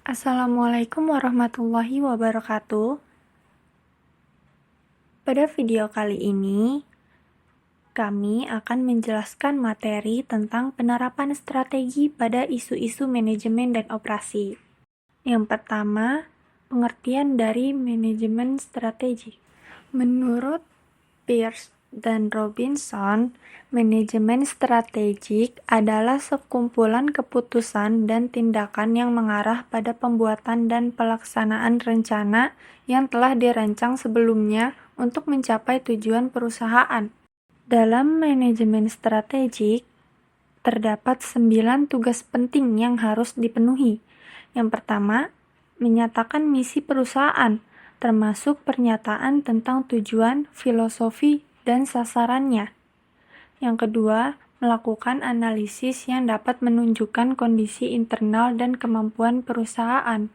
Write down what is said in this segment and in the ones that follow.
Assalamualaikum warahmatullahi wabarakatuh. Pada video kali ini, kami akan menjelaskan materi tentang penerapan strategi pada isu-isu manajemen dan operasi. Yang pertama, pengertian dari manajemen strategi. Menurut Peirce dan Robinson, manajemen strategik adalah sekumpulan keputusan dan tindakan yang mengarah pada pembuatan dan pelaksanaan rencana yang telah dirancang sebelumnya untuk mencapai tujuan perusahaan. Dalam manajemen strategik, terdapat 9 tugas penting yang harus dipenuhi. Yang pertama, menyatakan misi perusahaan, termasuk pernyataan tentang tujuan, filosofi, dan sasarannya. Yang kedua, melakukan analisis yang dapat menunjukkan kondisi internal dan kemampuan perusahaan.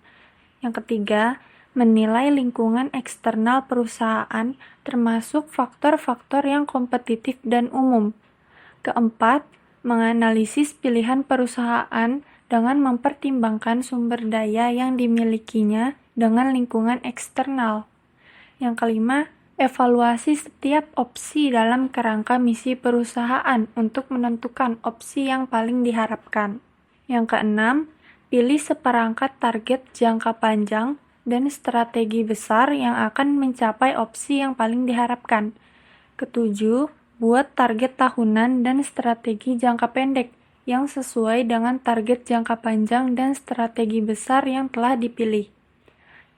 Yang ketiga, menilai lingkungan eksternal perusahaan, termasuk faktor-faktor yang kompetitif dan umum. Keempat, menganalisis pilihan perusahaan dengan mempertimbangkan sumber daya yang dimilikinya dengan lingkungan eksternal. Yang kelima, evaluasi setiap opsi dalam kerangka misi perusahaan untuk menentukan opsi yang paling diharapkan. Yang keenam, pilih seperangkat target jangka panjang dan strategi besar yang akan mencapai opsi yang paling diharapkan. Ketujuh, buat target tahunan dan strategi jangka pendek yang sesuai dengan target jangka panjang dan strategi besar yang telah dipilih.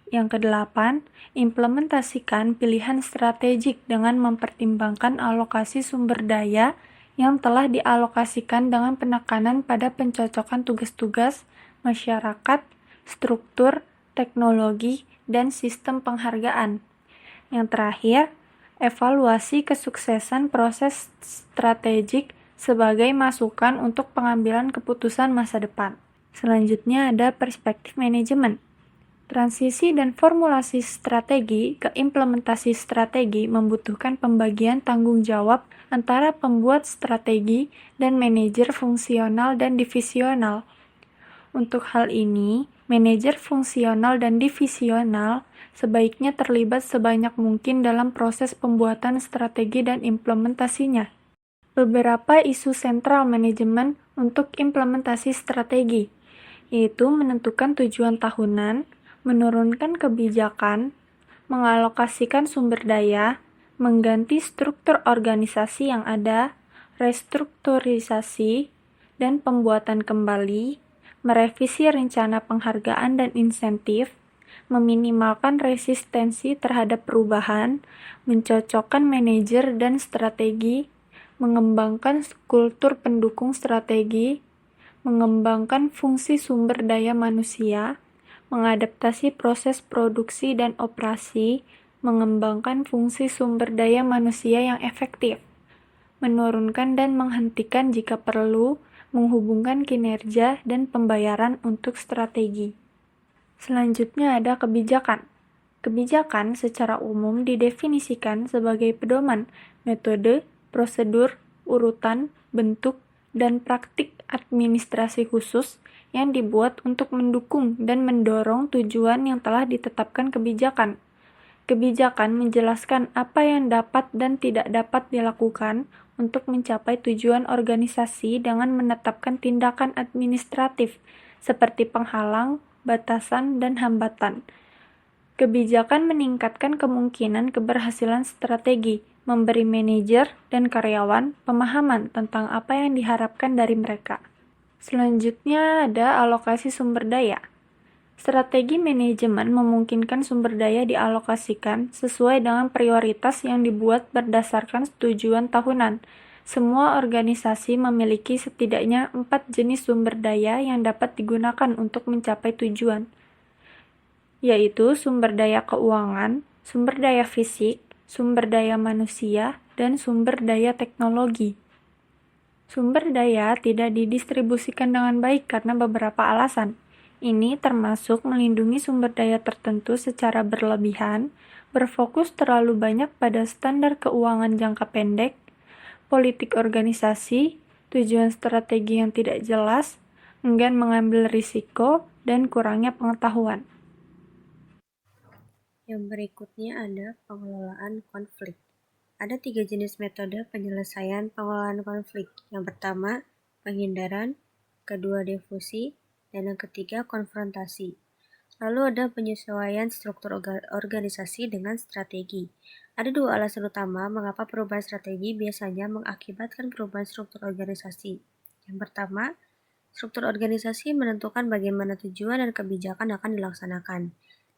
Yang kedelapan, implementasikan pilihan strategik dengan mempertimbangkan alokasi sumber daya yang telah dialokasikan dengan penekanan pada pencocokan tugas-tugas, masyarakat, struktur, teknologi, dan sistem penghargaan. Yang terakhir, evaluasi kesuksesan proses strategik sebagai masukan untuk pengambilan keputusan masa depan. Selanjutnya ada perspektif manajemen. Transisi dan formulasi strategi ke implementasi strategi membutuhkan pembagian tanggung jawab antara pembuat strategi dan manajer fungsional dan divisional. Untuk hal ini, manajer fungsional dan divisional sebaiknya terlibat sebanyak mungkin dalam proses pembuatan strategi dan implementasinya. Beberapa isu sentral manajemen untuk implementasi strategi, yaitu menentukan tujuan tahunan, menurunkan kebijakan, mengalokasikan sumber daya, mengganti struktur organisasi yang ada, restrukturisasi, dan pembuatan kembali, merevisi rencana penghargaan dan insentif, meminimalkan resistensi terhadap perubahan, mencocokkan manajer dan strategi, mengembangkan kultur pendukung strategi, mengembangkan fungsi sumber daya manusia, mengadaptasi proses produksi dan operasi, mengembangkan fungsi sumber daya manusia yang efektif, menurunkan dan menghentikan jika perlu, menghubungkan kinerja dan pembayaran untuk strategi. Selanjutnya ada kebijakan. Kebijakan secara umum didefinisikan sebagai pedoman, metode, prosedur, urutan, bentuk, dan praktik administrasi khusus yang dibuat untuk mendukung dan mendorong tujuan yang telah ditetapkan kebijakan. Kebijakan menjelaskan apa yang dapat dan tidak dapat dilakukan untuk mencapai tujuan organisasi dengan menetapkan tindakan administratif seperti penghalang, batasan, dan hambatan. Kebijakan meningkatkan kemungkinan keberhasilan strategi, memberi manajer dan karyawan pemahaman tentang apa yang diharapkan dari mereka. Selanjutnya ada alokasi sumber daya. Strategi manajemen memungkinkan sumber daya dialokasikan sesuai dengan prioritas yang dibuat berdasarkan tujuan tahunan. Semua organisasi memiliki setidaknya 4 jenis sumber daya yang dapat digunakan untuk mencapai tujuan, yaitu sumber daya keuangan, sumber daya fisik, sumber daya manusia, dan sumber daya teknologi. Sumber daya tidak didistribusikan dengan baik karena beberapa alasan. Ini termasuk melindungi sumber daya tertentu secara berlebihan, berfokus terlalu banyak pada standar keuangan jangka pendek, politik organisasi, tujuan strategi yang tidak jelas, enggan mengambil risiko, dan kurangnya pengetahuan. Yang berikutnya ada pengelolaan konflik. Ada 3 jenis metode penyelesaian pengelolaan konflik. Yang pertama, penghindaran, kedua difusi, dan yang ketiga konfrontasi. Lalu ada penyesuaian struktur organisasi dengan strategi. Ada 2 alasan utama mengapa perubahan strategi biasanya mengakibatkan perubahan struktur organisasi. Yang pertama, struktur organisasi menentukan bagaimana tujuan dan kebijakan akan dilaksanakan.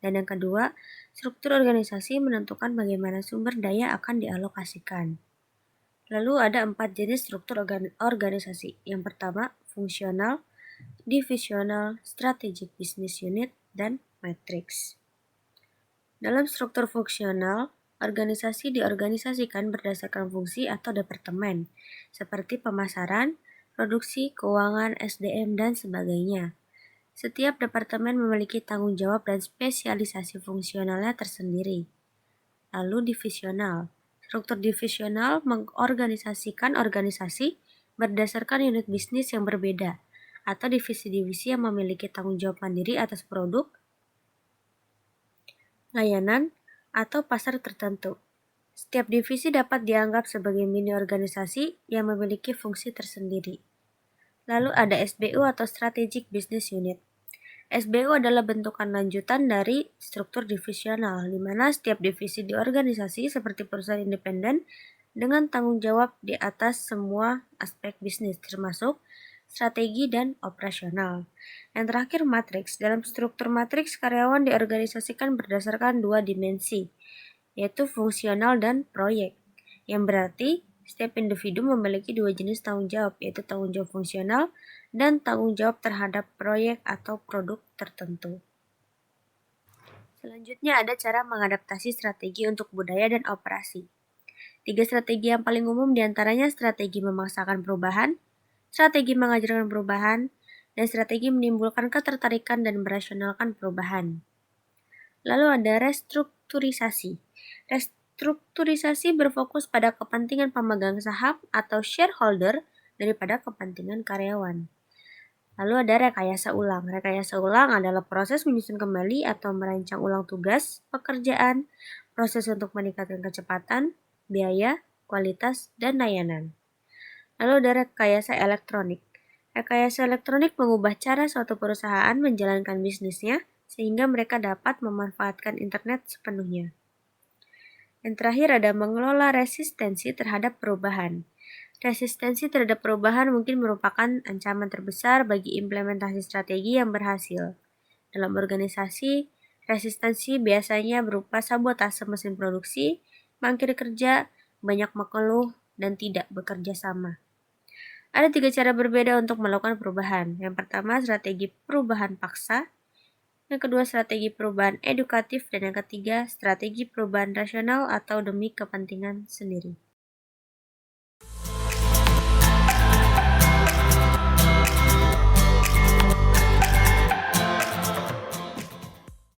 Dan yang kedua, struktur organisasi menentukan bagaimana sumber daya akan dialokasikan. Lalu ada 4 jenis struktur organisasi. Yang pertama, fungsional, divisional, strategic business unit, dan matrix. Dalam struktur fungsional, organisasi diorganisasikan berdasarkan fungsi atau departemen, seperti pemasaran, produksi, keuangan, SDM, dan sebagainya. Setiap departemen memiliki tanggung jawab dan spesialisasi fungsionalnya tersendiri. Lalu divisional. Struktur divisional mengorganisasikan organisasi berdasarkan unit bisnis yang berbeda atau divisi-divisi yang memiliki tanggung jawab mandiri atas produk, layanan, atau pasar tertentu. Setiap divisi dapat dianggap sebagai mini organisasi yang memiliki fungsi tersendiri. Lalu ada SBU atau Strategic Business Unit. SBU adalah bentukan lanjutan dari struktur divisional, di mana setiap divisi di organisasi seperti perusahaan independen dengan tanggung jawab di atas semua aspek bisnis, termasuk strategi dan operasional. Yang terakhir, matriks. Dalam struktur matriks, karyawan diorganisasikan berdasarkan 2 dimensi, yaitu fungsional dan proyek, yang berarti setiap individu memiliki 2 jenis tanggung jawab, yaitu tanggung jawab fungsional dan tanggung jawab terhadap proyek atau produk tertentu. Selanjutnya ada cara mengadaptasi strategi untuk budaya dan operasi. 3 strategi yang paling umum diantaranya strategi memaksakan perubahan, strategi mengajarkan perubahan, dan strategi menimbulkan ketertarikan dan merasionalkan perubahan. Lalu ada restrukturisasi. Restrukturisasi berfokus pada kepentingan pemegang saham atau shareholder daripada kepentingan karyawan. Lalu ada rekayasa ulang. Rekayasa ulang adalah proses menyusun kembali atau merancang ulang tugas, pekerjaan, proses untuk meningkatkan kecepatan, biaya, kualitas, dan layanan. Lalu ada rekayasa elektronik. Rekayasa elektronik mengubah cara suatu perusahaan menjalankan bisnisnya sehingga mereka dapat memanfaatkan internet sepenuhnya. Yang terakhir ada mengelola resistensi terhadap perubahan. Resistensi terhadap perubahan mungkin merupakan ancaman terbesar bagi implementasi strategi yang berhasil. Dalam organisasi, resistensi biasanya berupa sabotase mesin produksi, mangkir kerja, banyak mengeluh, dan tidak bekerja sama. Ada 3 cara berbeda untuk melakukan perubahan. Yang pertama, strategi perubahan paksa. Yang kedua, strategi perubahan edukatif. Dan yang ketiga, strategi perubahan rasional atau demi kepentingan sendiri.